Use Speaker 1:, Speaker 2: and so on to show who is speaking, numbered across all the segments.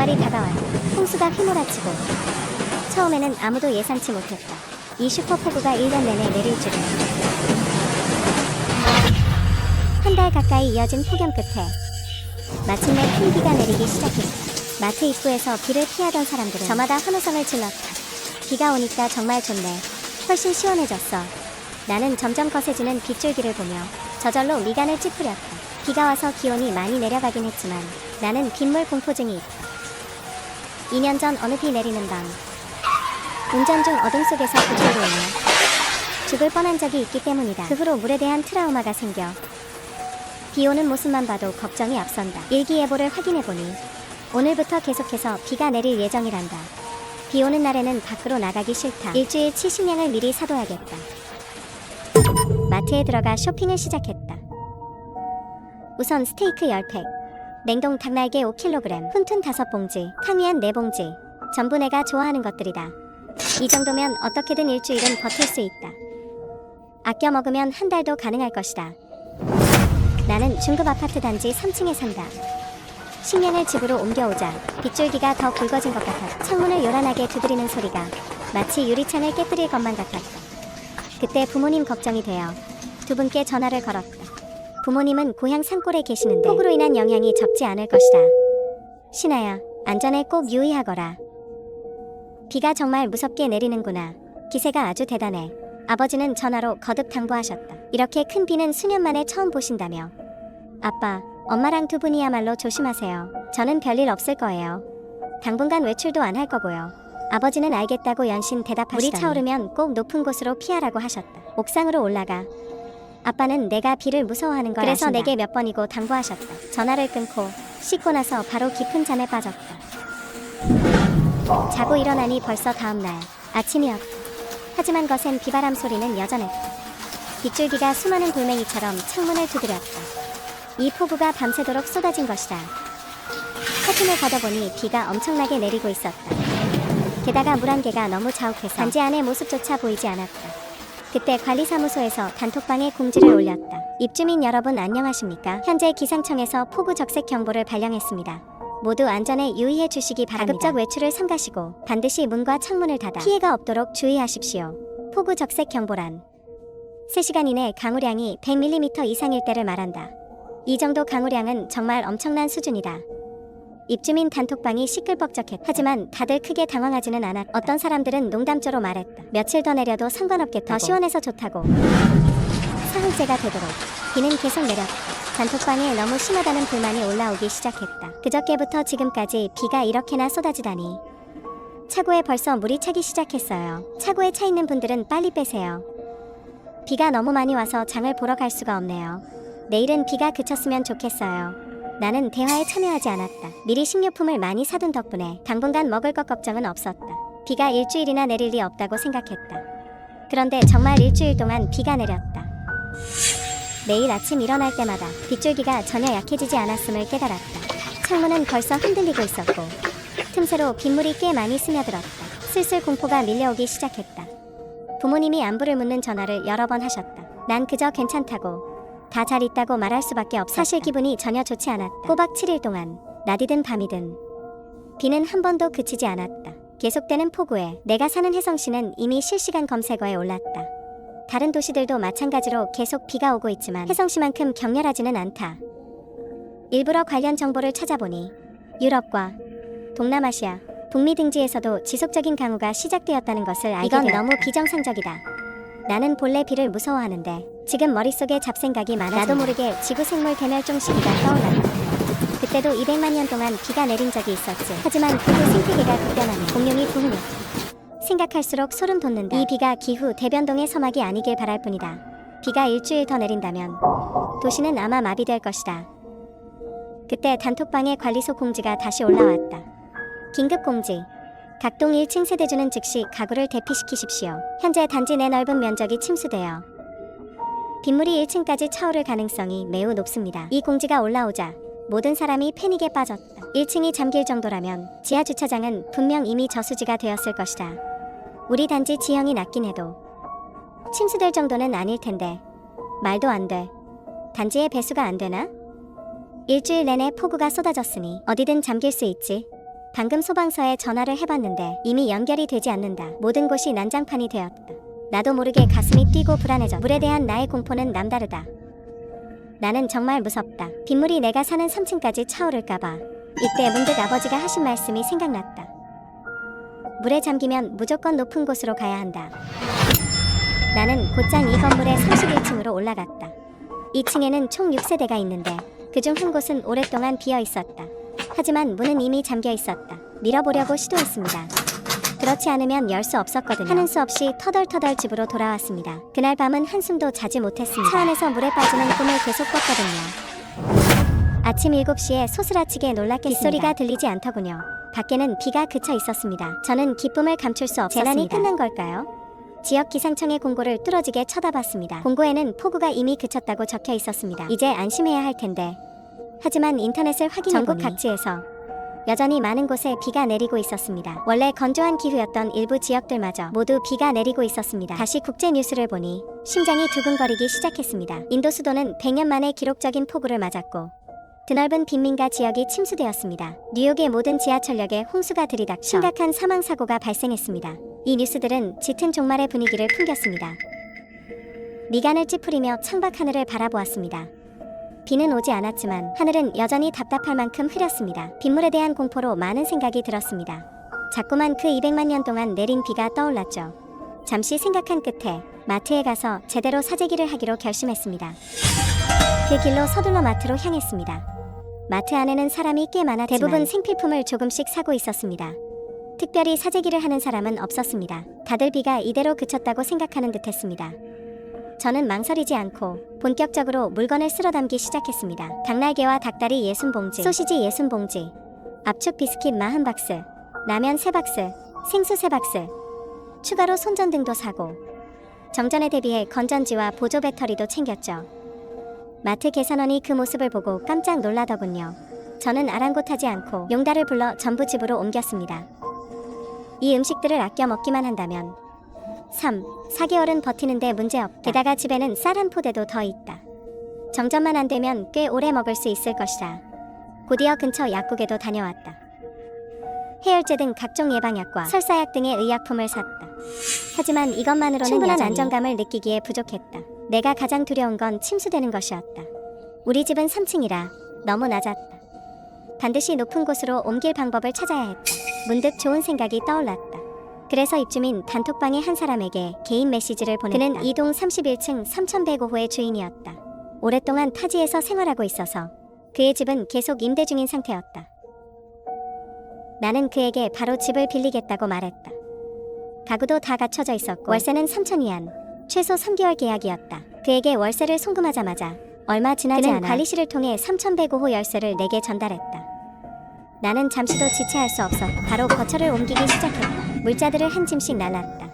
Speaker 1: 주말이 다가왔다. 홍수가 휘몰아치고 처음에는 아무도 예상치 못했다. 이 슈퍼폭우가 1년 내내 내릴 줄은. 한 달 가까이 이어진 폭염 끝에 마침내 큰 비가 내리기 시작했다. 마트 입구에서 비를 피하던 사람들은 저마다 환호성을 질렀다. 비가 오니까 정말 좋네. 훨씬 시원해졌어. 나는 점점 거세지는 빗줄기를 보며 저절로 미간을 찌푸렸다. 비가 와서 기온이 많이 내려가긴 했지만 나는 빗물 공포증이 있다. 2년 전 어느 비 내리는 밤 운전 중 어둠 속에서 구조를 오며 죽을 뻔한 적이 있기 때문이다. 그 후로 물에 대한 트라우마가 생겨 비 오는 모습만 봐도 걱정이 앞선다. 일기예보를 확인해보니 오늘부터 계속해서 비가 내릴 예정이란다. 비 오는 날에는 밖으로 나가기 싫다. 일주일치 식량을 미리 사둬야겠다. 마트에 들어가 쇼핑을 시작했다. 우선 스테이크 10팩, 냉동 닭날개 5kg, 훈툰 5봉지, 탕위안 4봉지. 전부 내가 좋아하는 것들이다. 이 정도면 어떻게든 일주일은 버틸 수 있다. 아껴 먹으면 한 달도 가능할 것이다. 나는 중급 아파트 단지 3층에 산다. 식량을 집으로 옮겨오자 빗줄기가 더 굵어진 것 같았다. 창문을 요란하게 두드리는 소리가 마치 유리창을 깨뜨릴 것만 같았다. 그때 부모님 걱정이 되어 두 분께 전화를 걸었다. 부모님은 고향 산골에 계시는데 폭우로 인한 영향이 적지 않을 것이다. 신아야, 안전에 꼭 유의하거라. 비가 정말 무섭게 내리는구나. 기세가 아주 대단해. 아버지는 전화로 거듭 당부하셨다. 이렇게 큰 비는 수년 만에 처음 보신다며. 아빠, 엄마랑 두 분이야말로 조심하세요. 저는 별일 없을 거예요. 당분간 외출도 안 할 거고요. 아버지는 알겠다고 연신 대답하시더니 물이 차오르면 꼭 높은 곳으로 피하라고 하셨다. 옥상으로 올라가. 아빠는 내가 비를 무서워하는 걸 그래서 아신다. 내게 몇 번이고 당부하셨다. 전화를 끊고 씻고 나서 바로 깊은 잠에 빠졌다. 자고 일어나니 벌써 다음날 아침이었다. 하지만 거센 비바람 소리는 여전했다. 빗줄기가 수많은 돌멩이처럼 창문을 두드렸다. 이 폭우가 밤새도록 쏟아진 것이다. 커튼을 걷어보니 비가 엄청나게 내리고 있었다. 게다가 물안개가 너무 자욱해서 단지 안의 모습조차 보이지 않았다. 그때 관리사무소에서 단톡방에 공지를 올렸다. 입주민 여러분 안녕하십니까? 현재 기상청에서 폭우 적색 경보를 발령했습니다. 모두 안전에 유의해 주시기 바랍니다. 가급적 외출을 삼가시고 반드시 문과 창문을 닫아 피해가 없도록 주의하십시오. 폭우 적색 경보란 3시간 이내 강우량이 100mm 이상일 때를 말한다. 이 정도 강우량은 정말 엄청난 수준이다. 입주민 단톡방이 시끌벅적했다. 하지만 다들 크게 당황하지는 않았다. 어떤 사람들은 농담조로 말했다. 며칠 더 내려도 상관없겠다고. 더 시원해서 좋다고. 사흘째가 되도록 비는 계속 내렸다. 단톡방에 너무 심하다는 불만이 올라오기 시작했다. 그저께부터 지금까지 비가 이렇게나 쏟아지다니. 차고에 벌써 물이 차기 시작했어요. 차고에 차 있는 분들은 빨리 빼세요. 비가 너무 많이 와서 장을 보러 갈 수가 없네요. 내일은 비가 그쳤으면 좋겠어요. 나는 대화에 참여하지 않았다. 미리 식료품을 많이 사둔 덕분에 당분간 먹을 것 걱정은 없었다. 비가 일주일이나 내릴 리 없다고 생각했다. 그런데 정말 일주일 동안 비가 내렸다. 매일 아침 일어날 때마다 빗줄기가 전혀 약해지지 않았음을 깨달았다. 창문은 벌써 흔들리고 있었고 틈새로 빗물이 꽤 많이 스며들었다. 슬슬 공포가 밀려오기 시작했다. 부모님이 안부를 묻는 전화를 여러 번 하셨다. 난 그저 괜찮다고 다 잘 있다고 말할 수밖에 없었다. 사실 기분이 전혀 좋지 않았다. 꼬박 7일 동안 낮이든 밤이든 비는 한 번도 그치지 않았다. 계속되는 폭우에 내가 사는 혜성시는 이미 실시간 검색어에 올랐다. 다른 도시들도 마찬가지로 계속 비가 오고 있지만 혜성시만큼 격렬하지는 않다. 일부러 관련 정보를 찾아보니 유럽과 동남아시아, 북미 등지에서도 지속적인 강우가 시작되었다는 것을 알게 되었다. 이건 너무 비정상적이다. 나는 본래 비를 무서워하는데 지금 머릿속에 잡생각이 많아진다. 나도 모르게 지구생물 대멸종 시기가 떠올랐다. 그때도 200만 년 동안 비가 내린 적이 있었지. 하지만 그 후 생태계가 급변하며 공룡이 부흥했다. 생각할수록 소름 돋는다. 이 비가 기후 대변동의 서막이 아니길 바랄 뿐이다. 비가 일주일 더 내린다면 도시는 아마 마비될 것이다. 그때 단톡방에 관리소 공지가 다시 올라왔다. 긴급 공지. 각동 1층 세대주는 즉시 가구를 대피시키십시오. 현재 단지 내 넓은 면적이 침수되어 빗물이 1층까지 차오를 가능성이 매우 높습니다. 이 공지가 올라오자 모든 사람이 패닉에 빠졌다. 1층이 잠길 정도라면 지하 주차장은 분명 이미 저수지가 되었을 것이다. 우리 단지 지형이 낮긴 해도 침수될 정도는 아닐 텐데 말도 안 돼. 단지에 배수가 안 되나? 일주일 내내 폭우가 쏟아졌으니 어디든 잠길 수 있지. 방금 소방서에 전화를 해봤는데 이미 연결이 되지 않는다. 모든 곳이 난장판이 되었다. 나도 모르게 가슴이 뛰고 불안해져. 물에 대한 나의 공포는 남다르다. 나는 정말 무섭다. 빗물이 내가 사는 3층까지 차오를까봐. 이때 문득 아버지가 하신 말씀이 생각났다. 물에 잠기면 무조건 높은 곳으로 가야 한다. 나는 곧장 이 건물의 31층으로 올라갔다. 2층에는 총 6세대가 있는데 그중 한 곳은 오랫동안 비어 있었다. 하지만 문은 이미 잠겨 있었다. 밀어보려고 시도했습니다. 그렇지 않으면 열 수 없었거든요. 하는 수 없이 터덜터덜 집으로 돌아왔습니다. 그날 밤은 한숨도 자지 못했습니다. 차 안에서 물에 빠지는 꿈을 계속 꿨거든요. 아침 7시에 소스라치게 놀랐겠습니다. 빗소리가 들리지 않더군요. 밖에는 비가 그쳐 있었습니다. 저는 기쁨을 감출 수 없었습니다. 재난이 끝난 걸까요? 지역 기상청의 공고를 뚫어지게 쳐다봤습니다. 공고에는 폭우가 이미 그쳤다고 적혀 있었습니다. 이제 안심해야 할 텐데. 하지만 인터넷을 확인해보니 전국 각지에서 여전히 많은 곳에 비가 내리고 있었습니다. 원래 건조한 기후였던 일부 지역들마저 모두 비가 내리고 있었습니다. 다시 국제 뉴스를 보니 심장이 두근거리기 시작했습니다. 인도 수도는 100년 만에 기록적인 폭우를 맞았고 드넓은 빈민가 지역이 침수되었습니다. 뉴욕의 모든 지하철역에 홍수가 들이닥쳐 심각한 사망사고가 발생했습니다. 이 뉴스들은 짙은 종말의 분위기를 풍겼습니다. 미간을 찌푸리며 창밖 하늘을 바라보았습니다. 비는 오지 않았지만 하늘은 여전히 답답할 만큼 흐렸습니다. 빗물에 대한 공포로 많은 생각이 들었습니다. 자꾸만 그 200만 년 동안 내린 비가 떠올랐죠. 잠시 생각한 끝에 마트에 가서 제대로 사재기를 하기로 결심했습니다. 그 길로 서둘러 마트로 향했습니다. 마트 안에는 사람이 꽤 많았지만 대부분 생필품을 조금씩 사고 있었습니다. 특별히 사재기를 하는 사람은 없었습니다. 다들 비가 이대로 그쳤다고 생각하는 듯했습니다. 저는 망설이지 않고 본격적으로 물건을 쓸어 담기 시작했습니다. 닭날개와 닭다리 60봉지, 소시지 60봉지, 압축 비스킷 40박스, 라면 3박스, 생수 3박스, 추가로 손전등도 사고 정전에 대비해 건전지와 보조 배터리도 챙겼죠. 마트 계산원이 그 모습을 보고 깜짝 놀라더군요. 저는 아랑곳하지 않고 용달을 불러 전부 집으로 옮겼습니다. 이 음식들을 아껴 먹기만 한다면 4개월은 버티는데 문제없다. 게다가 집에는 쌀 한 포대도 더 있다. 정전만 안 되면 꽤 오래 먹을 수 있을 것이라 곧이어 근처 약국에도 다녀왔다. 해열제 등 각종 예방약과 설사약 등의 의약품을 샀다. 하지만 이것만으로는 충분한 안정감을 느끼기에 부족했다. 내가 가장 두려운 건 침수되는 것이었다. 우리 집은 3층이라 너무 낮았다. 반드시 높은 곳으로 옮길 방법을 찾아야 했다. 문득 좋은 생각이 떠올랐다. 그래서 입주민 단톡방의 한 사람에게 개인 메시지를 보냈다. 그는 이동 31층 3105호의 주인이었다. 오랫동안 타지에서 생활하고 있어서 그의 집은 계속 임대 중인 상태였다. 나는 그에게 바로 집을 빌리겠다고 말했다. 가구도 다 갖춰져 있었고 월세는 3,000위안, 최소 3개월 계약이었다. 그에게 월세를 송금하자마자 얼마 지나지 않아 관리실을 통해 3105호 열쇠를 내게 전달했다. 나는 잠시도 지체할 수 없었다. 바로 거처를 옮기기 시작했다. 물자들을 한 짐씩 날랐다.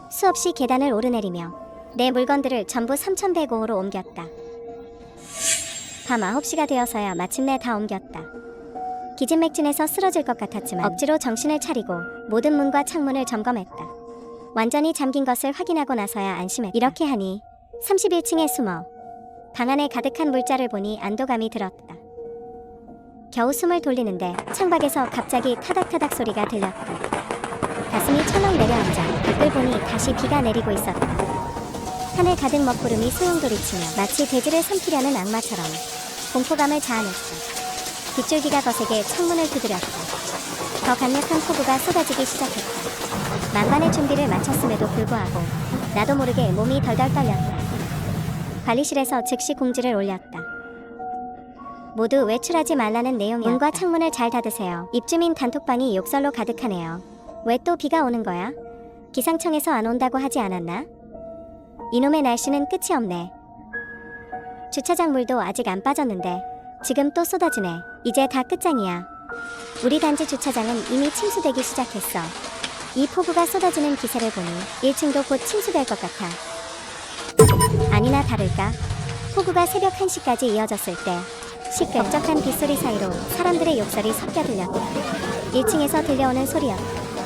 Speaker 1: 수없이 계단을 오르내리며 내 물건들을 전부 3105호로 옮겼다. 밤 9시가 되어서야 마침내 다 옮겼다. 기진맥진해서 쓰러질 것 같았지만 억지로 정신을 차리고 모든 문과 창문을 점검했다. 완전히 잠긴 것을 확인하고 나서야 안심했다. 이렇게 하니 31층에 숨어 방 안에 가득한 물자를 보니 안도감이 들었다. 겨우 숨을 돌리는데 창밖에서 갑자기 타닥타닥 소리가 들렸다. 가슴이 철렁 내려앉아 밖을 보니 다시 비가 내리고 있었다. 하늘 가득 먹구름이 소용돌이치며 마치 돼지를 삼키려는 악마처럼 공포감을 자아냈다. 빗줄기가 거세게 창문을 두드렸다. 더 강력한 폭우가 쏟아지기 시작했다. 만반의 준비를 마쳤음에도 불구하고 나도 모르게 몸이 덜덜 떨렸다. 관리실에서 즉시 공지를 올렸다. 모두 외출하지 말라는 내용이었다. 문과 창문을 잘 닫으세요. 입주민 단톡방이 욕설로 가득하네요. 왜 또 비가 오는 거야? 기상청에서 안 온다고 하지 않았나? 이놈의 날씨는 끝이 없네. 주차장 물도 아직 안 빠졌는데 지금 또 쏟아지네. 이제 다 끝장이야. 우리 단지 주차장은 이미 침수되기 시작했어. 이 폭우가 쏟아지는 기세를 보니 1층도 곧 침수될 것 같아. 아니나 다를까 폭우가 새벽 1시까지 이어졌을 때 시끌적한 빗소리 사이로 사람들의 욕설이 섞여 들렸다. 1층에서 들려오는 소리였다.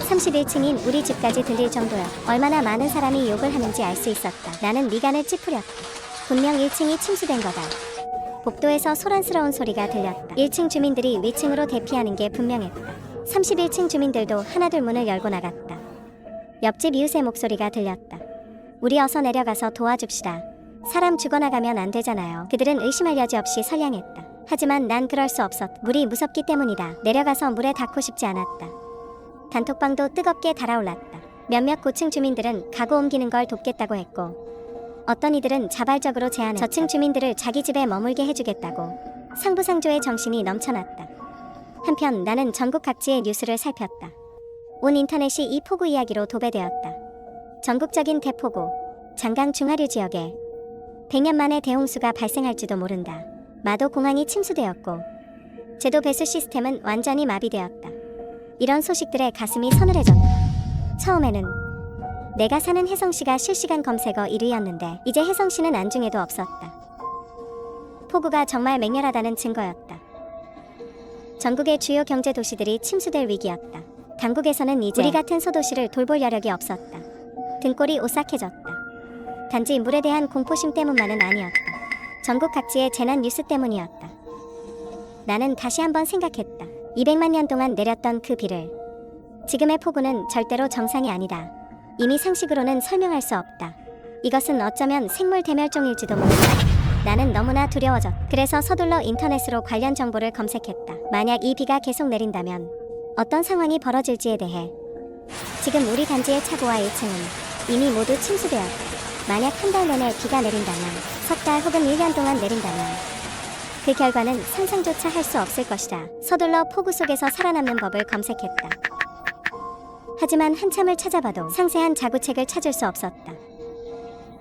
Speaker 1: 31층인 우리 집까지 들릴 정도였다. 얼마나 많은 사람이 욕을 하는지 알 수 있었다. 나는 미간을 찌푸렸다. 분명 1층이 침수된 거다. 복도에서 소란스러운 소리가 들렸다. 1층 주민들이 위층으로 대피하는 게 분명했다. 31층 주민들도 하나둘 문을 열고 나갔다. 옆집 이웃의 목소리가 들렸다. 우리 어서 내려가서 도와줍시다. 사람 죽어나가면 안 되잖아요. 그들은 의심할 여지 없이 선량했다. 하지만 난 그럴 수 없었다. 물이 무섭기 때문이다. 내려가서 물에 닿고 싶지 않았다. 단톡방도 뜨겁게 달아올랐다. 몇몇 고층 주민들은 가구 옮기는 걸 돕겠다고 했고, 어떤 이들은 자발적으로 제안해 저층 주민들을 자기 집에 머물게 해주겠다고. 상부상조의 정신이 넘쳐났다. 한편 나는 전국 각지의 뉴스를 살폈다. 온 인터넷이 이 폭우 이야기로 도배되었다. 전국적인 대폭우, 장강 중하류 지역에 100년 만에 대홍수가 발생할지도 모른다. 마도 공항이 침수되었고 제도 배수 시스템은 완전히 마비되었다. 이런 소식들에 가슴이 서늘해졌다. 처음에는 내가 사는 혜성시가 실시간 검색어 1위였는데 이제 혜성시는 안중에도 없었다. 폭우가 정말 맹렬하다는 증거였다. 전국의 주요 경제 도시들이 침수될 위기였다. 당국에서는 이제 우리 같은 소도시를 돌볼 여력이 없었다. 등골이 오싹해졌다. 단지 물에 대한 공포심 때문만은 아니었다. 전국 각지의 재난 뉴스 때문이었다. 나는 다시 한번 생각했다. 200만 년 동안 내렸던 그 비를. 지금의 폭우는 절대로 정상이 아니다. 이미 상식으로는 설명할 수 없다. 이것은 어쩌면 생물 대멸종일지도 모른다. 나는 너무나 두려워졌다. 그래서 서둘러 인터넷으로 관련 정보를 검색했다. 만약 이 비가 계속 내린다면 어떤 상황이 벌어질지에 대해. 지금 우리 단지의 차고와 1층은 이미 모두 침수되었다. 만약 한 달 내내 비가 내린다면, 석 달 혹은 1년 동안 내린다면 그 결과는 상상조차 할 수 없을 것이다. 서둘러 폭우 속에서 살아남는 법을 검색했다. 하지만 한참을 찾아봐도 상세한 자구책을 찾을 수 없었다.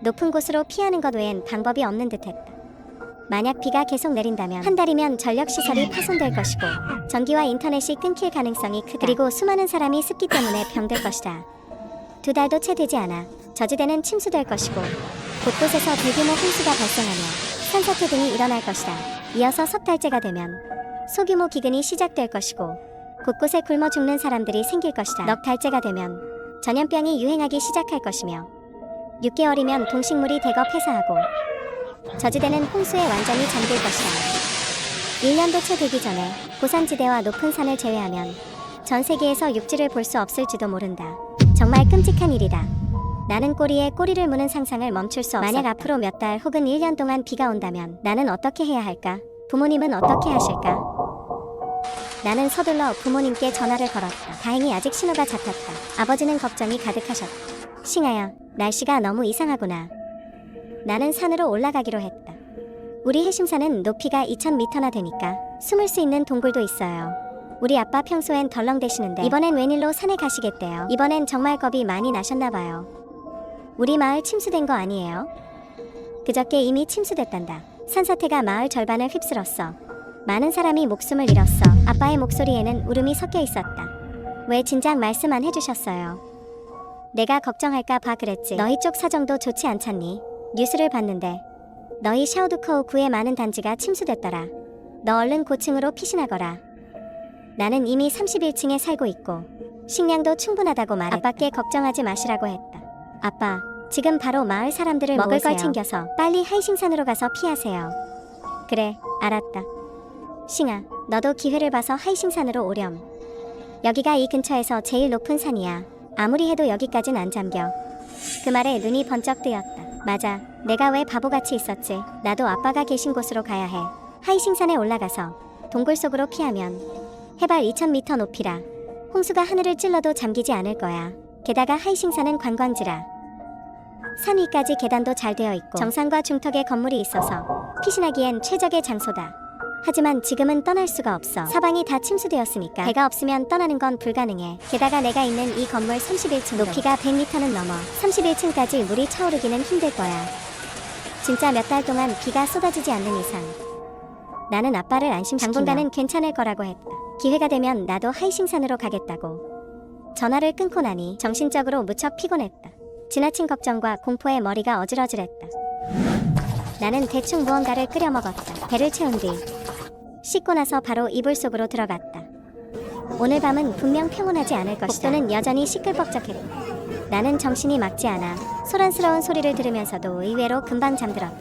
Speaker 1: 높은 곳으로 피하는 것 외엔 방법이 없는 듯했다. 만약 비가 계속 내린다면 한 달이면 전력시설이 파손될 것이고 전기와 인터넷이 끊길 가능성이 크다. 그리고 수많은 사람이 습기 때문에 병들 것이다. 2달도 채 되지 않아 저지대는 침수될 것이고 곳곳에서 대규모 홍수가 발생하며 산사태 등이 일어날 것이다. 이어서 석 달째가 되면 소규모 기근이 시작될 것이고 곳곳에 굶어 죽는 사람들이 생길 것이다. 넉 달째가 되면 전염병이 유행하기 시작할 것이며 6개월이면 동식물이 대거 폐사하고 저지대는 홍수에 완전히 잠길 것이다. 1년도 채 되기 전에 고산지대와 높은 산을 제외하면 전 세계에서 육지를 볼 수 없을지도 모른다. 정말 끔찍한 일이다. 나는 꼬리에 꼬리를 무는 상상을 멈출 수 없었다. 만약 앞으로 몇 달 혹은 1년 동안 비가 온다면 나는 어떻게 해야 할까? 부모님은 어떻게 하실까? 나는 서둘러 부모님께 전화를 걸었다. 다행히 아직 신호가 잡혔다. 아버지는 걱정이 가득하셨다. 싱아야, 날씨가 너무 이상하구나. 나는 산으로 올라가기로 했다. 우리 해심산은 높이가 2000m나 되니까 숨을 수 있는 동굴도 있어요. 우리 아빠 평소엔 덜렁대시는데 이번엔 웬일로 산에 가시겠대요. 이번엔 정말 겁이 많이 나셨나봐요. 우리 마을 침수된 거 아니에요? 그저께 이미 침수됐단다. 산사태가 마을 절반을 휩쓸었어. 많은 사람이 목숨을 잃었어. 아빠의 목소리에는 울음이 섞여 있었다. 왜 진작 말씀 안 해주셨어요? 내가 걱정할까 봐 그랬지. 너희 쪽 사정도 좋지 않잖니? 뉴스를 봤는데 너희 샤오두커우 구의 많은 단지가 침수됐더라. 너 얼른 고층으로 피신하거라. 나는 이미 31층에 살고 있고 식량도 충분하다고 말했다. 아빠께 걱정하지 마시라고 했다. 아빠, 지금 바로 마을 사람들을 먹을 걸 챙겨서 빨리 하이싱산으로 가서 피하세요. 그래, 알았다. 싱아, 너도 기회를 봐서 하이싱산으로 오렴. 여기가 이 근처에서 제일 높은 산이야. 아무리 해도 여기까진 안 잠겨. 그 말에 눈이 번쩍 뜨였다. 맞아, 내가 왜 바보같이 있었지. 나도 아빠가 계신 곳으로 가야 해. 하이싱산에 올라가서 동굴 속으로 피하면 해발 2000m 높이라 홍수가 하늘을 찔러도 잠기지 않을 거야. 게다가 하이싱산은 관광지라 산 위까지 계단도 잘 되어 있고 정상과 중턱에 건물이 있어서 피신하기엔 최적의 장소다. 하지만 지금은 떠날 수가 없어. 사방이 다 침수되었으니까 배가 없으면 떠나는 건 불가능해. 게다가 내가 있는 이 건물 31층 높이가 100m는 넘어 31층까지 물이 차오르기는 힘들 거야. 진짜 몇 달 동안 비가 쏟아지지 않는 이상 나는 아빠를 안심시키며 당분간은 괜찮을 거라고 했다. 기회가 되면 나도 하이싱산으로 가겠다고. 전화를 끊고 나니 정신적으로 무척 피곤했다. 지나친 걱정과 공포에 머리가 어질어질했다. 나는 대충 무언가를 끓여 먹었다. 배를 채운 뒤 씻고 나서 바로 이불 속으로 들어갔다. 오늘 밤은 분명 평온하지 않을 것이다. 복도는 여전히 시끌벅적했다. 나는 정신이 막지 않아 소란스러운 소리를 들으면서도 의외로 금방 잠들었다.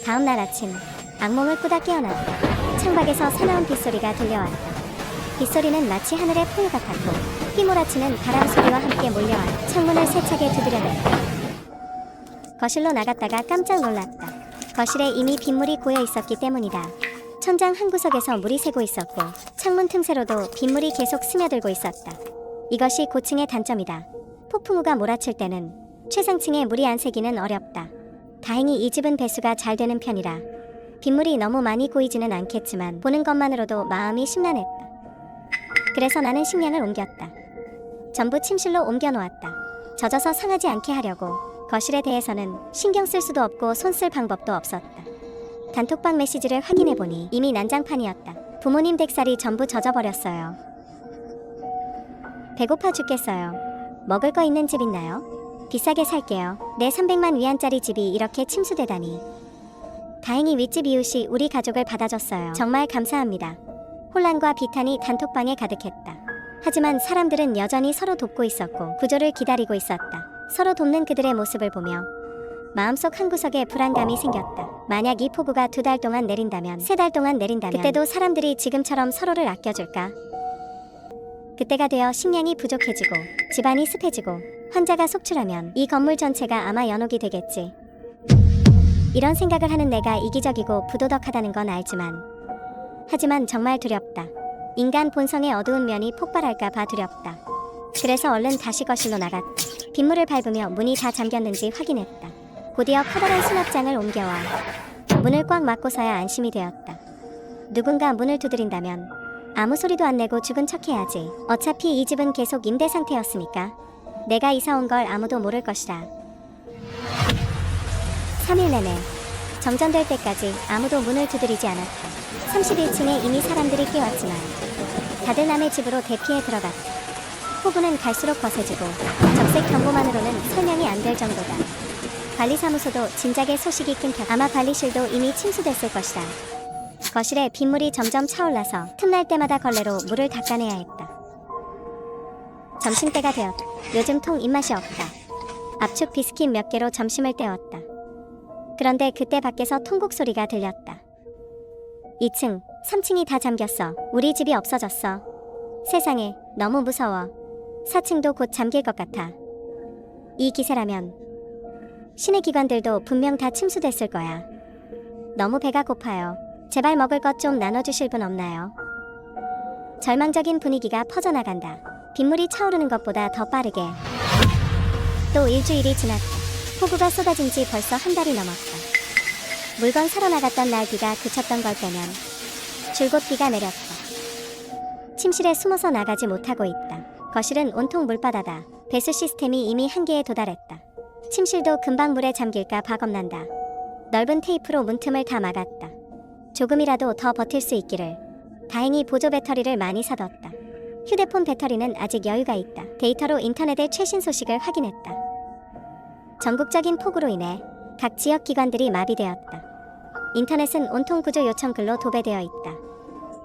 Speaker 1: 다음 날 아침 악몽을 꾸다 깨어났다. 창밖에서 사나운 빗소리가 들려왔다. 빗소리는 마치 하늘의 포유 같았고 휘몰아치는 바람 소리와 함께 몰려와 창문을 세차게 두드려댔다. 거실로 나갔다가 깜짝 놀랐다. 거실에 이미 빗물이 고여 있었기 때문이다. 천장 한 구석에서 물이 새고 있었고 창문 틈새로도 빗물이 계속 스며들고 있었다. 이것이 고층의 단점이다. 폭풍우가 몰아칠 때는 최상층에 물이 안 새기는 어렵다. 다행히 이 집은 배수가 잘 되는 편이라 빗물이 너무 많이 고이지는 않겠지만 보는 것만으로도 마음이 심란했다. 그래서 나는 식량을 옮겼다. 전부 침실로 옮겨 놓았다. 젖어서 상하지 않게 하려고. 거실에 대해서는 신경 쓸 수도 없고 손 쓸 방법도 없었다. 단톡방 메시지를 확인해보니 이미 난장판이었다. 부모님 댁살이 전부 젖어버렸어요. 배고파 죽겠어요. 먹을 거 있는 집 있나요? 비싸게 살게요. 내 300만 위안짜리 집이 이렇게 침수되다니. 다행히 윗집 이웃이 우리 가족을 받아줬어요. 정말 감사합니다. 혼란과 비탄이 단톡방에 가득했다. 하지만 사람들은 여전히 서로 돕고 있었고 구조를 기다리고 있었다. 서로 돕는 그들의 모습을 보며 마음속 한구석에 불안감이 생겼다. 만약 이 폭우가 2달 동안 내린다면, 3달 동안 내린다면 그때도 사람들이 지금처럼 서로를 아껴줄까? 그때가 되어 식량이 부족해지고 집안이 습해지고 환자가 속출하면 이 건물 전체가 아마 연옥이 되겠지. 이런 생각을 하는 내가 이기적이고 부도덕하다는 건 알지만 하지만 정말 두렵다. 인간 본성의 어두운 면이 폭발할까 봐 두렵다. 그래서 얼른 다시 거실로 나갔다. 빗물을 밟으며 문이 다 잠겼는지 확인했다. 곧이어 커다란 수납장을 옮겨와 문을 꽉 막고서야 안심이 되었다. 누군가 문을 두드린다면 아무 소리도 안 내고 죽은 척 해야지. 어차피 이 집은 계속 임대 상태였으니까 내가 이사 온 걸 아무도 모를 것이라. 3일 내내 정전될 때까지 아무도 문을 두드리지 않았다. 31층에 이미 사람들이 깨웠지만 다들 남의 집으로 대피해 들어갔다. 폭우는 갈수록 거세지고 적색 경보만으로는 설명이 안 될 정도다. 관리사무소도 진작에 소식이 끊겼다. 아마 관리실도 이미 침수됐을 것이다. 거실에 빗물이 점점 차올라서 틈날 때마다 걸레로 물을 닦아내야 했다. 점심때가 되었다. 요즘 통 입맛이 없다. 압축 비스킷 몇 개로 점심을 때웠다. 그런데 그때 밖에서 통곡 소리가 들렸다. 2층, 3층이 다 잠겼어. 우리 집이 없어졌어. 세상에, 너무 무서워. 4층도 곧 잠길 것 같아. 이 기세라면 시내 기관들도 분명 다 침수됐을 거야. 너무 배가 고파요. 제발 먹을 것 좀 나눠주실 분 없나요? 절망적인 분위기가 퍼져나간다. 빗물이 차오르는 것보다 더 빠르게. 또 일주일이 지났다. 폭우가 쏟아진 지 벌써 한 달이 넘었다. 물건 사러 나갔던 날 비가 그쳤던 걸 빼면 줄곧 비가 내렸다. 침실에 숨어서 나가지 못하고 있다. 거실은 온통 물바다다. 배수 시스템이 이미 한계에 도달했다. 침실도 금방 물에 잠길까 봐 겁난다. 넓은 테이프로 문틈을 다 막았다. 조금이라도 더 버틸 수 있기를. 다행히 보조 배터리를 많이 사뒀다. 휴대폰 배터리는 아직 여유가 있다. 데이터로 인터넷의 최신 소식을 확인했다. 전국적인 폭우로 인해 각 지역 기관들이 마비되었다. 인터넷은 온통 구조 요청 글로 도배되어 있다.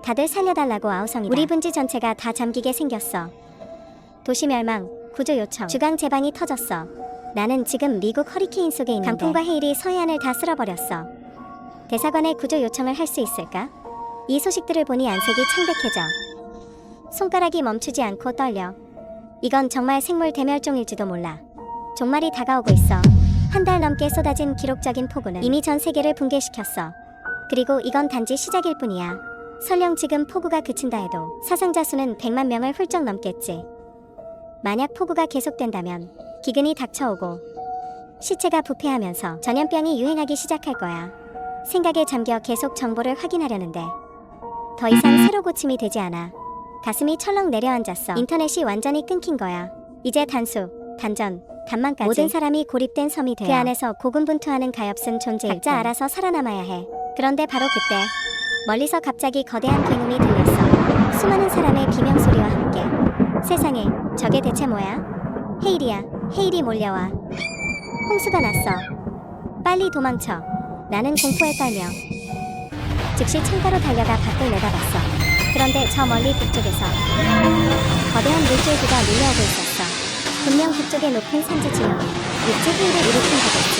Speaker 1: 다들 살려달라고 아우성이다. 우리 분지 전체가 다 잠기게 생겼어. 도시 멸망, 구조 요청, 주강 제방이 터졌어. 나는 지금 미국 허리케인 속에 있는데 강풍과 헤일이 서해안을 다 쓸어버렸어. 대사관에 구조 요청을 할 수 있을까? 이 소식들을 보니 안색이 창백해져. 손가락이 멈추지 않고 떨려. 이건 정말 생물 대멸종일지도 몰라. 종말이 다가오고 있어. 한 달 넘게 쏟아진 기록적인 폭우는 이미 전 세계를 붕괴시켰어. 그리고 이건 단지 시작일 뿐이야. 설령 지금 폭우가 그친다 해도 사상자 수는 100만 명을 훌쩍 넘겠지. 만약 폭우가 계속된다면 기근이 닥쳐오고 시체가 부패하면서 전염병이 유행하기 시작할 거야. 생각에 잠겨 계속 정보를 확인하려는데 더 이상 새로 고침이 되지 않아. 가슴이 철렁 내려앉았어. 인터넷이 완전히 끊긴 거야. 이제 단수, 단전, 단만까지 모든 사람이 고립된 섬이 되어 그 안에서 고군분투하는 가엾은 존재일 각자 알아서 살아남아야 해. 그런데 바로 그때 멀리서 갑자기 거대한 굉음이 들렸어. 수많은 사람의 비명소리와 함께. 세상에, 저게 대체 뭐야? 헤일이야. 헤일이 몰려와. 홍수가 났어. 빨리 도망쳐. 나는 공포에 떨며 즉시 창가로 달려가 밖을 내다봤어. 그런데 저 멀리 북쪽에서 거대한 물줄기가 밀려오고 있었어. 분명 북쪽의 높은 산지 지형이 육지 해일을 일으킨 거겠지.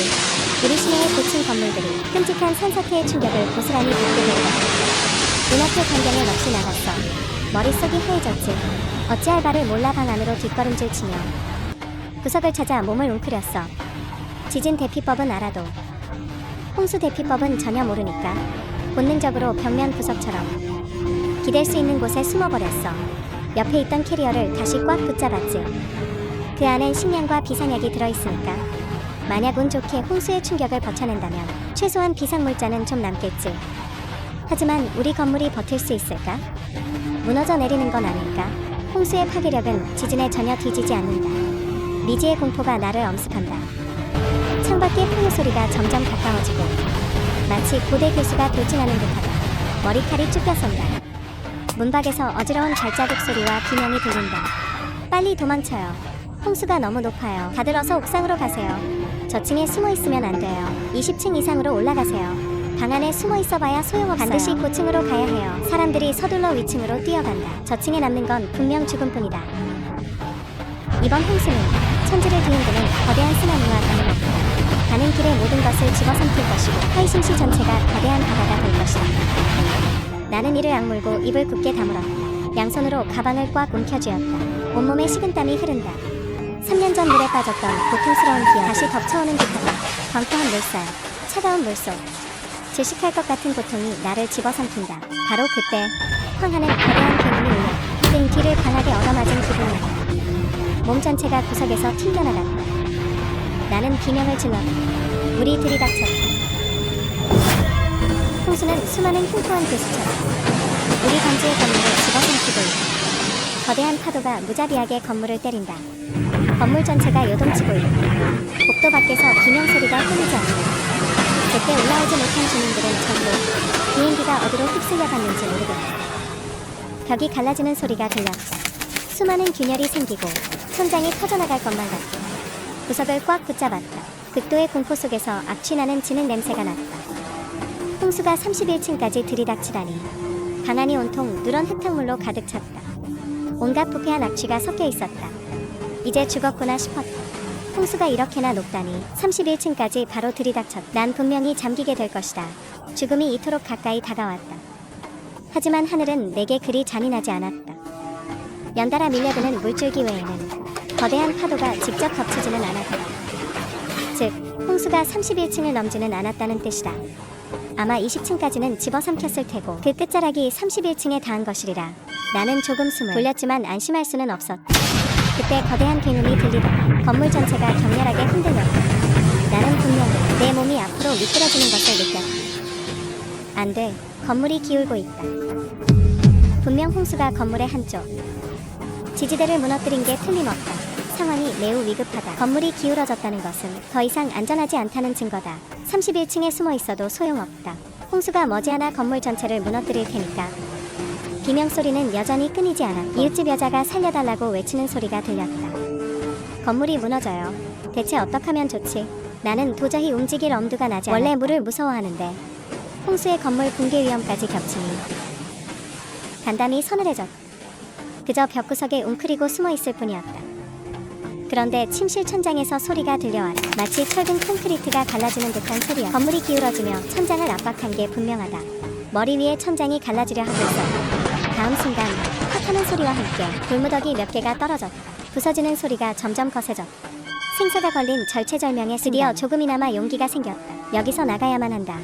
Speaker 1: 우리 시내의 고층 건물들이 끔찍한 산사태의 충격을 고스란히 받게 된다. 눈앞의 광경에 넋이 나갔어. 머릿속이 하얘졌지. 어찌할 바를 몰라 방 안으로 뒷걸음질 치며 구석을 찾아 몸을 웅크렸어. 지진 대피법은 알아도 홍수 대피법은 전혀 모르니까 본능적으로 벽면 구석처럼 기댈 수 있는 곳에 숨어버렸어. 옆에 있던 캐리어를 다시 꽉 붙잡았지. 그 안엔 식량과 비상약이 들어있으니까 만약 운 좋게 홍수의 충격을 버텨낸다면 최소한 비상물자는 좀 남겠지. 하지만 우리 건물이 버틸 수 있을까? 무너져 내리는 건 아닐까? 홍수의 파괴력은 지진에 전혀 뒤지지 않는다. 미지의 공포가 나를 엄습한다. 창밖의 폭우 소리가 점점 가까워지고 마치 고대 교수가 돌진하는 듯하다. 머리칼이 쭈뼛선다. 문 밖에서 어지러운 발자국 소리와 비명이 들린다. 빨리 도망쳐요. 홍수가 너무 높아요. 다들 어서 옥상으로 가세요. 저층에 숨어 있으면 안 돼요. 20층 이상으로 올라가세요. 방 안에 숨어 있어봐야 소용없어요. 반드시 고층으로 가야 해요. 사람들이 서둘러 위층으로 뛰어간다. 저층에 남는 건 분명 죽음뿐이다. 이번 홍수는 천지를 뒤흔드는 거대한 쓰나미와 다름없다. 가는 길의 모든 것을 집어삼킬 것이고 하이심시 전체가 거대한 바다가 될 것이다. 나는 이를 악물고 입을 굳게 다물었다. 양손으로 가방을 꽉 움켜쥐었다. 온몸에 식은땀이 흐른다. 3년 전 물에 빠졌던 고통스러운 기억 다시 덮쳐오는 듯하다. 광포한 물살, 차가운 물속, 질식할 것 같은 고통이 나를 집어삼킨다. 바로 그때 쾅 하는 거대한 개문이 울렸다. 등 뒤를 강하게 얻어맞은 기분이었다. 몸 전체가 구석에서 튕겨나갔다. 나는 비명을 질렀다. 물이 들이닥쳤다. 홍수는 수많은 흉포한 교수처럼 우리 단지의 건물을 집어삼키고 있다. 거대한 파도가 무자비하게 건물을 때린다. 건물 전체가 요동치고 있다. 복도 밖에서 비명소리가 끊이지 않는다. 제때 올라오지 못한 주민들은 전부 비행기가 어디로 휩쓸려 갔는지 모르겠다. 벽이 갈라지는 소리가 들렸다. 수많은 균열이 생기고 천장이 터져나갈 것만 같다. 구석을 꽉 붙잡았다. 극도의 공포 속에서 악취나는 진흙 냄새가 났다. 홍수가 31층까지 들이닥치다니. 방 안이 온통 누런 흙탕물로 가득 찼다. 온갖 부패한 악취가 섞여 있었다. 이제 죽었구나 싶었다. 홍수가 이렇게나 높다니. 31층까지 바로 들이닥쳤다. 난 분명히 잠기게 될 것이다. 죽음이 이토록 가까이 다가왔다. 하지만 하늘은 내게 그리 잔인하지 않았다. 연달아 밀려드는 물줄기 외에는 거대한 파도가 직접 덮치지는 않았다. 즉, 홍수가 31층을 넘지는 않았다는 뜻이다. 아마 20층까지는 집어삼켰을 테고 그 끝자락이 31층에 닿은 것이리라. 나는 조금 숨을 돌렸지만 안심할 수는 없었다. 그때 거대한 굉음이 들리더라. 건물 전체가 격렬하게 흔들렸다. 나는 분명히 내 몸이 앞으로 미끄러지는 것을 느꼈다. 안 돼. 건물이 기울고 있다. 분명 홍수가 건물의 한쪽 지지대를 무너뜨린 게 틀림없다. 상황이 매우 위급하다. 건물이 기울어졌다는 것은 더 이상 안전하지 않다는 증거다. 31층에 숨어 있어도 소용없다. 홍수가 머지않아 건물 전체를 무너뜨릴 테니까. 비명소리는 여전히 끊이지 않아. 이웃집 여자가 살려달라고 외치는 소리가 들렸다. 건물이 무너져요. 대체 어떡하면 좋지? 나는 도저히 움직일 엄두가 나지 않았다. 원래 물을 무서워하는데 홍수의 건물 붕괴 위험까지 겹치니 단단히 서늘해졌다. 그저 벽구석에 웅크리고 숨어있을 뿐이었다. 그런데 침실 천장에서 소리가 들려왔다. 마치 철근 콘크리트가 갈라지는 듯한 소리였다. 건물이 기울어지며 천장을 압박한 게 분명하다. 머리 위에 천장이 갈라지려 하고 있었다. 다음 순간 팍 하는 소리와 함께 돌무더기 몇 개가 떨어졌다. 부서지는 소리가 점점 거세졌다. 생사가 걸린 절체절명의 드디어 조금이나마 용기가 생겼다. 여기서 나가야만 한다.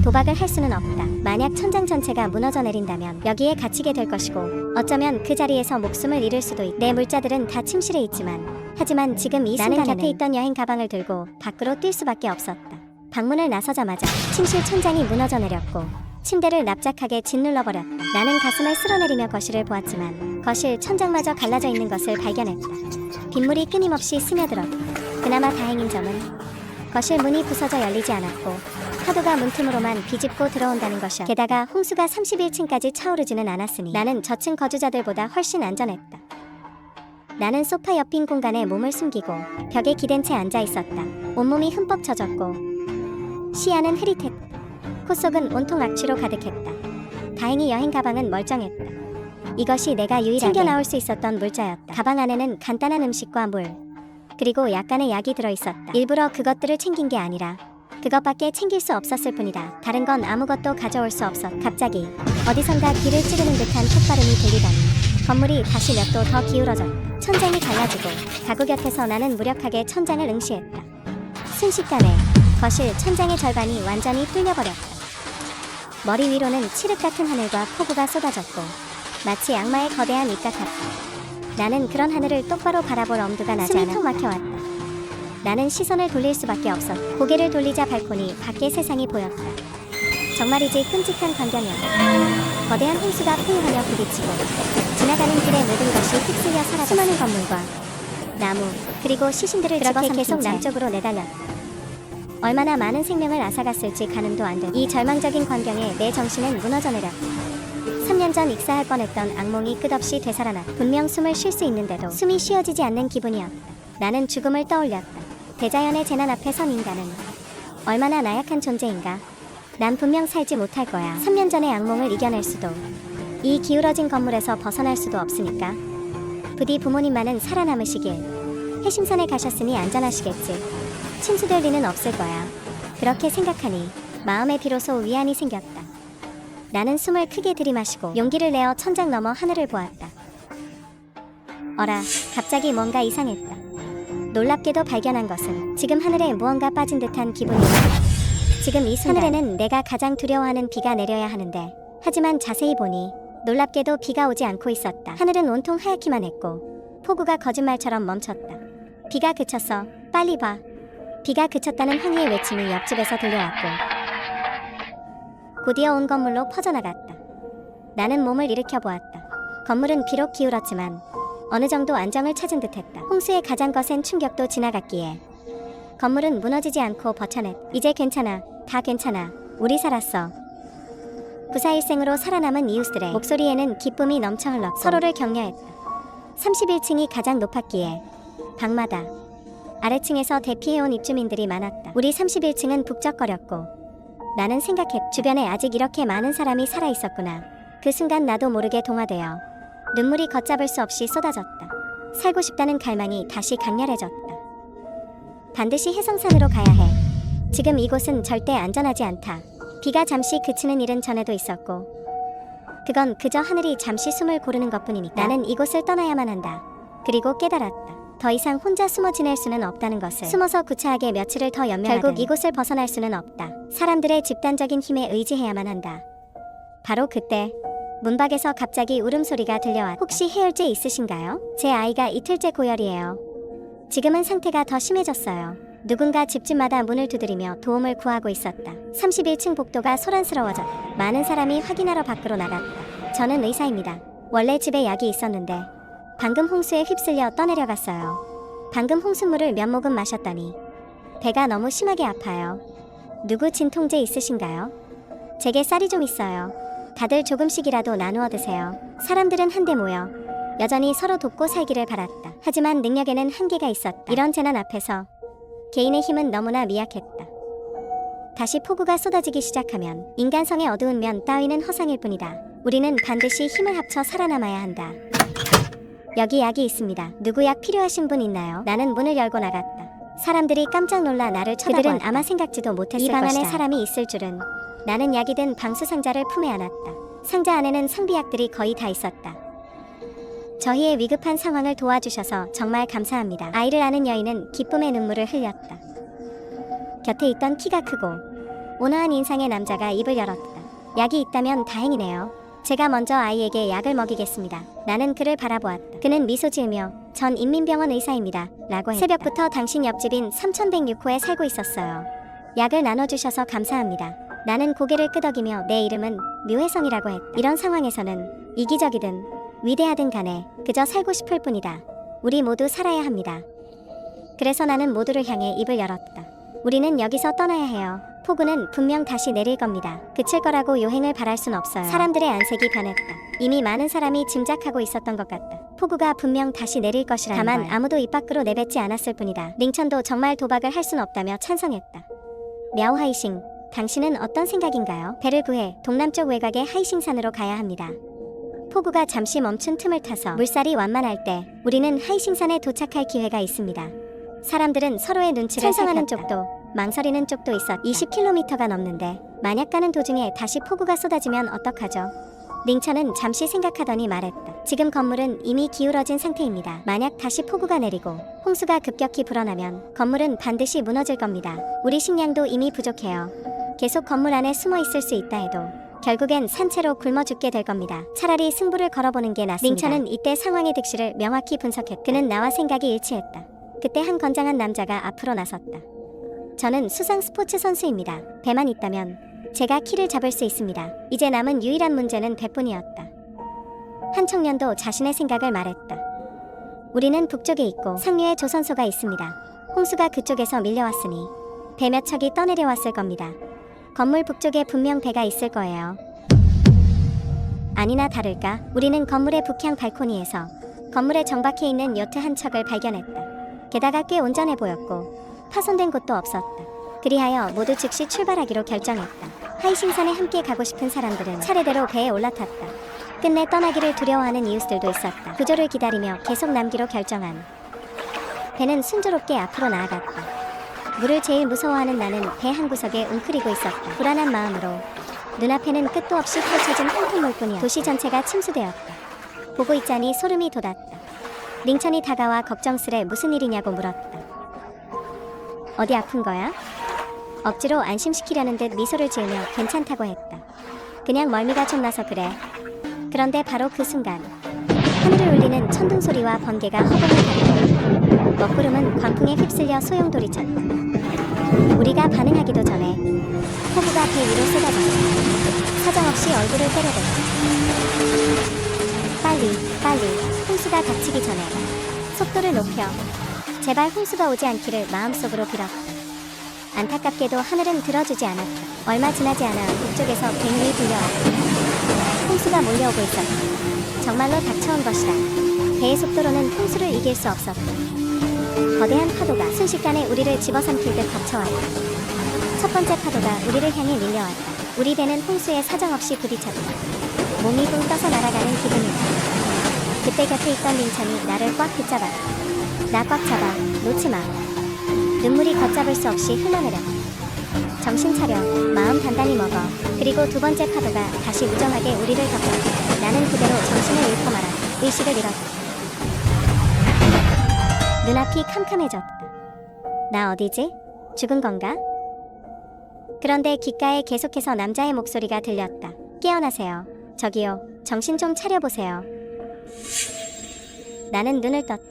Speaker 1: 도박을 할 수는 없다. 만약 천장 전체가 무너져 내린다면 여기에 갇히게 될 것이고 어쩌면 그 자리에서 목숨을 잃을 수도 있다. 내 물자들은 다 침실에 있지만 하지만 지금 이 순간에는 나는 곁에 있던 여행 가방을 들고 밖으로 뛸 수밖에 없었다. 방문을 나서자마자 침실 천장이 무너져 내렸고 침대를 납작하게 짓눌러 버렸다. 나는 가슴을 쓸어내리며 거실을 보았지만 거실 천장마저 갈라져 있는 것을 발견했다. 빗물이 끊임없이 스며들었다. 그나마 다행인 점은 거실 문이 부서져 열리지 않았고 파도가 문틈으로만 비집고 들어온다는 것이었다. 게다가 홍수가 31층까지 차오르지는 않았으니 나는 저층 거주자들보다 훨씬 안전했다. 나는 소파 옆 빈 공간에 몸을 숨기고 벽에 기댄 채 앉아 있었다. 온몸이 흠뻑 젖었고 시야는 흐릿했다. 콧속은 온통 악취로 가득했다. 다행히 여행 가방은 멀쩡했다. 이것이 내가 유일하게 챙겨 나올 수 있었던 물자였다. 가방 안에는 간단한 음식과 물, 그리고 약간의 약이 들어있었다. 일부러 그것들을 챙긴 게 아니라 그것밖에 챙길 수 없었을 뿐이다. 다른 건 아무것도 가져올 수 없었. 갑자기 어디선가 귀를 찌르는 듯한 콧발음이 들리더니 건물이 다시 몇 도 더 기울어졌다. 천장이 갈라지고 가구 곁에서 나는 무력하게 천장을 응시했다. 순식간에 거실 천장의 절반이 완전히 뚫려버렸다. 머리 위로는 칠흑 같은 하늘과 폭우가 쏟아졌고 마치 악마의 거대한 입가 같다. 나는 그런 하늘을 똑바로 바라볼 엄두가 나지 않아 숨이 턱 막혀왔다. 나는 시선을 돌릴 수밖에 없었다. 고개를 돌리자 발코니 밖의 세상이 보였다. 정말이지 끔찍한 광경이었다. 거대한 홍수가 포효하며 부딪히고 지나가는 길의 모든 것이 휩쓸려 사라졌다. 수많은 건물과 나무 그리고 시신들을 그렇게 계속 남쪽으로 내달렸다. 얼마나 많은 생명을 앗아갔을지 가늠도 안 된 이 절망적인 광경에 내 정신은 무너져 내렸다. 3년 전 익사할 뻔했던 악몽이 끝없이 되살아났다. 분명 숨을 쉴 수 있는데도 숨이 쉬어지지 않는 기분이었다. 나는 죽음을 떠올렸다. 대자연의 재난 앞에 선 인간은 얼마나 나약한 존재인가. 난 분명 살지 못할 거야. 3년 전의 악몽을 이겨낼 수도 이 기울어진 건물에서 벗어날 수도 없으니까 부디 부모님만은 살아남으시길. 해심선에 가셨으니 안전하시겠지. 침수될 리는 없을 거야. 그렇게 생각하니 마음에 비로소 위안이 생겼다. 나는 숨을 크게 들이마시고 용기를 내어 천장 너머 하늘을 보았다. 어라, 갑자기 뭔가 이상했다. 놀랍게도 발견한 것은 지금 하늘에 무언가 빠진 듯한 기분이었다. 지금 이 순간 하늘에는 내가 가장 두려워하는 비가 내려야 하는데 하지만 자세히 보니 놀랍게도 비가 오지 않고 있었다. 하늘은 온통 하얗기만 했고 폭우가 거짓말처럼 멈췄다. 비가 그쳤어. 빨리 봐. 비가 그쳤다는 항의의 외침이 옆집에서 들려왔고 곧이어 온 건물로 퍼져나갔다. 나는 몸을 일으켜 보았다. 건물은 비록 기울었지만 어느 정도 안정을 찾은 듯했다. 홍수의 가장 거센 충격도 지나갔기에 건물은 무너지지 않고 버텨냈다. 이제 괜찮아. 다 괜찮아. 우리 살았어. 부사일생으로 살아남은 이웃들의 목소리에는 기쁨이 넘쳐 흘렀고 서로를 격려했다. 31층이 가장 높았기에 방마다 아래층에서 대피해온 입주민들이 많았다. 우리 31층은 북적거렸고 나는 생각했다. 주변에 아직 이렇게 많은 사람이 살아있었구나. 그 순간 나도 모르게 동화되어 눈물이 걷잡을 수 없이 쏟아졌다. 살고 싶다는 갈망이 다시 강렬해졌다. 반드시 해성산으로 가야 해. 지금 이곳은 절대 안전하지 않다. 비가 잠시 그치는 일은 전에도 있었고 그건 그저 하늘이 잠시 숨을 고르는 것뿐이니까. 나는 이곳을 떠나야만 한다. 그리고 깨달았다. 더 이상 혼자 숨어 지낼 수는 없다는 것을. 숨어서 구차하게 며칠을 더 연명하든 결국 이곳을 벗어날 수는 없다. 사람들의 집단적인 힘에 의지해야만 한다. 바로 그때 문 밖에서 갑자기 울음소리가 들려왔다. 혹시 해열제 있으신가요? 제 아이가 이틀째 고열이에요. 지금은 상태가 더 심해졌어요. 누군가 집집마다 문을 두드리며 도움을 구하고 있었다. 31층 복도가 소란스러워졌다. 많은 사람이 확인하러 밖으로 나갔다. 저는 의사입니다. 원래 집에 약이 있었는데 방금 홍수에 휩쓸려 떠내려갔어요. 방금 홍수물을 몇 모금 마셨더니 배가 너무 심하게 아파요. 누구 진통제 있으신가요? 제게 쌀이 좀 있어요. 다들 조금씩이라도 나누어 드세요. 사람들은 한데 모여 여전히 서로 돕고 살기를 바랐다. 하지만 능력에는 한계가 있었다. 이런 재난 앞에서 개인의 힘은 너무나 미약했다. 다시 폭우가 쏟아지기 시작하면 인간성의 어두운 면 따위는 허상일 뿐이다. 우리는 반드시 힘을 합쳐 살아남아야 한다. 여기 약이 있습니다. 누구 약 필요하신 분 있나요? 나는 문을 열고 나갔다. 사람들이 깜짝 놀라 나를 쳐다보았다. 그들은 아마 생각지도 못했을 것이다. 이 방 안에 사람이 있을 줄은. 나는 약이 든 방수 상자를 품에 안았다. 상자 안에는 상비약들이 거의 다 있었다. 저희의 위급한 상황을 도와주셔서 정말 감사합니다. 아이를 아는 여인은 기쁨의 눈물을 흘렸다. 곁에 있던 키가 크고 온화한 인상의 남자가 입을 열었다. 약이 있다면 다행이네요. 제가 먼저 아이에게 약을 먹이겠습니다. 나는 그를 바라보았다. 그는 미소 지으며 전 인민병원 의사입니다. 라고 했다. 새벽부터 당신 옆집인 3106호에 살고 있었어요. 약을 나눠주셔서 감사합니다. 나는 고개를 끄덕이며 내 이름은 묘혜성이라고 했다. 이런 상황에서는 이기적이든 위대하든 간에 그저 살고 싶을 뿐이다. 우리 모두 살아야 합니다. 그래서 나는 모두를 향해 입을 열었다. 우리는 여기서 떠나야 해요. 폭우는 분명 다시 내릴 겁니다. 그칠 거라고 요행을 바랄 순 없어요. 사람들의 안색이 변했다. 이미 많은 사람이 짐작하고 있었던 것 같다. 폭우가 분명 다시 내릴 것이라는 다만 걸. 아무도 입 밖으로 내뱉지 않았을 뿐이다. 링천도 정말 도박을 할 순 없다며 찬성했다. 랴오하이싱, 당신은 어떤 생각인가요? 배를 구해 동남쪽 외곽의 하이싱산으로 가야 합니다. 폭우가 잠시 멈춘 틈을 타서 물살이 완만할 때 우리는 하이싱산에 도착할 기회가 있습니다. 사람들은 서로의 눈치를 찬성하는 쪽도 망설이는 쪽도 있었다. 20km가 넘는데 만약 가는 도중에 다시 폭우가 쏟아지면 어떡하죠? 링천은 잠시 생각하더니 말했다. 지금 건물은 이미 기울어진 상태입니다. 만약 다시 폭우가 내리고 홍수가 급격히 불어나면 건물은 반드시 무너질 겁니다. 우리 식량도 이미 부족해요. 계속 건물 안에 숨어 있을 수 있다 해도 결국엔 산채로 굶어 죽게 될 겁니다. 차라리 승부를 걸어보는 게 낫습니다. 링천은 이때 상황의 득실을 명확히 분석했다. 그는 나와 생각이 일치했다. 그때 한 건장한 남자가 앞으로 나섰다. 저는 수상 스포츠 선수입니다. 배만 있다면 제가 키를 잡을 수 있습니다. 이제 남은 유일한 문제는 배뿐이었다. 한 청년도 자신의 생각을 말했다. 우리는 북쪽에 있고 상류에 조선소가 있습니다. 홍수가 그쪽에서 밀려왔으니 배 몇 척이 떠내려왔을 겁니다. 건물 북쪽에 분명 배가 있을 거예요. 아니나 다를까 우리는 건물의 북향 발코니에서 건물에 정박해 있는 요트 한 척을 발견했다. 게다가 꽤 온전해 보였고 파손된 곳도 없었다. 그리하여 모두 즉시 출발하기로 결정했다. 하이싱산에 함께 가고 싶은 사람들은 차례대로 배에 올라탔다. 끝내 떠나기를 두려워하는 이웃들도 있었다. 구조를 기다리며 계속 남기로 결정한 배는 순조롭게 앞으로 나아갔다. 물을 제일 무서워하는 나는 배 한 구석에 웅크리고 있었다. 불안한 마음으로 눈앞에는 끝도 없이 펼쳐진 황토물뿐이었다. 도시 전체가 침수되었다. 보고 있자니 소름이 돋았다. 링천이 다가와 걱정스레 무슨 일이냐고 물었다. 어디 아픈 거야? 억지로 안심시키려는 듯 미소를 지으며 괜찮다고 했다. 그냥 멀미가 좀 나서 그래. 그런데 바로 그 순간 하늘을 울리는 천둥 소리와 번개가 허공을 가르고 먹구름은 광풍에 휩쓸려 소용돌이쳤다. 우리가 반응하기도 전에 폭우가 배 위로 쏟아졌다. 사정없이 얼굴을 때려댔다. 빨리 홍수가 닥치기 전에 속도를 높여 제발 홍수가 오지 않기를 마음속으로 빌었다. 안타깝게도 하늘은 들어주지 않았다. 얼마 지나지 않아 북쪽에서 굉음이 들려왔다. 홍수가 몰려오고 있었다. 정말로 닥쳐온 것이다. 배의 속도로는 홍수를 이길 수 없었다. 거대한 파도가 순식간에 우리를 집어삼킬 듯 덮쳐왔다. 첫 번째 파도가 우리를 향해 밀려왔다. 우리 배는 홍수에 사정없이 부딪혔다. 몸이 붕 떠서 날아가는 기분이었다. 그때 곁에 있던 링천이 나를 꽉 붙잡았다. 나 꽉 잡아, 놓지 마. 눈물이 걷잡을 수 없이 흘러내렸다. 정신 차려, 마음 단단히 먹어. 그리고 두 번째 파도가 다시 무정하게 우리를 덮었다. 나는 그대로 정신을 잃고 말았다. 의식을 잃었다. 눈앞이 캄캄해졌다. 나 어디지? 죽은 건가? 그런데 귓가에 계속해서 남자의 목소리가 들렸다. 깨어나세요. 저기요, 정신 좀 차려보세요. 나는 눈을 떴다.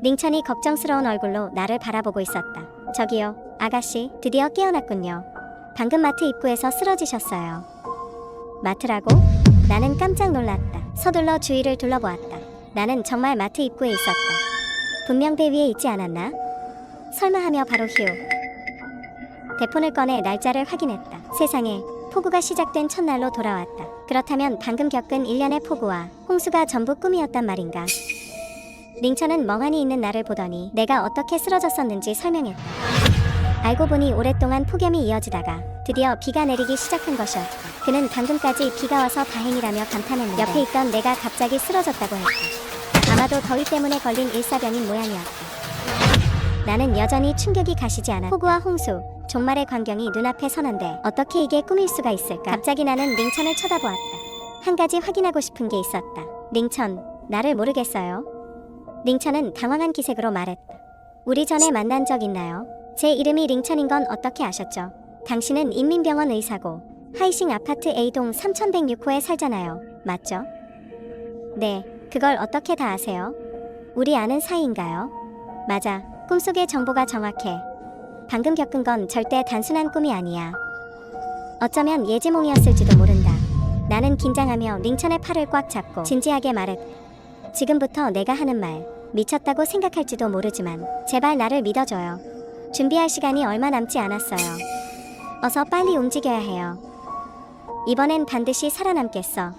Speaker 1: 링천이 걱정스러운 얼굴로 나를 바라보고 있었다. 저기요, 아가씨, 드디어 깨어났군요. 방금 마트 입구에서 쓰러지셨어요. 마트라고? 나는 깜짝 놀랐다. 서둘러 주위를 둘러보았다. 나는 정말 마트 입구에 있었다. 분명 배 위에 있지 않았나? 설마 하며 바로 휴. 대폰을 꺼내 날짜를 확인했다. 세상에, 폭우가 시작된 첫날로 돌아왔다. 그렇다면 방금 겪은 일련의 폭우와 홍수가 전부 꿈이었단 말인가? 링천은 멍하니 있는 나를 보더니 내가 어떻게 쓰러졌었는지 설명했다. 알고 보니 오랫동안 폭염이 이어지다가 드디어 비가 내리기 시작한 것이었다. 그는 방금까지 비가 와서 다행이라며 감탄했는데 옆에 있던 내가 갑자기 쓰러졌다고 했다. 아마도 더위 때문에 걸린 일사병인 모양이었다. 나는 여전히 충격이 가시지 않았다. 폭우와 홍수, 종말의 광경이 눈앞에 선한데 어떻게 이게 꿈일 수가 있을까? 갑자기 나는 링천을 쳐다보았다. 한 가지 확인하고 싶은 게 있었다. 링천, 나를 모르겠어요? 링천은 당황한 기색으로 말했다. 우리 전에 만난 적 있나요? 제 이름이 링천인 건 어떻게 아셨죠? 당신은 인민병원 의사고 하이싱 아파트 A동 3106호에 살잖아요. 맞죠? 네, 그걸 어떻게 다 아세요? 우리 아는 사이인가요? 맞아, 꿈속의 정보가 정확해. 방금 겪은 건 절대 단순한 꿈이 아니야. 어쩌면 예지몽이었을지도 모른다. 나는 긴장하며 링천의 팔을 꽉 잡고 진지하게 말했다. 지금부터 내가 하는 말 미쳤다고 생각할지도 모르지만 제발 나를 믿어줘요. 준비할 시간이 얼마 남지 않았어요. 어서 빨리 움직여야 해요. 이번엔 반드시 살아남겠어.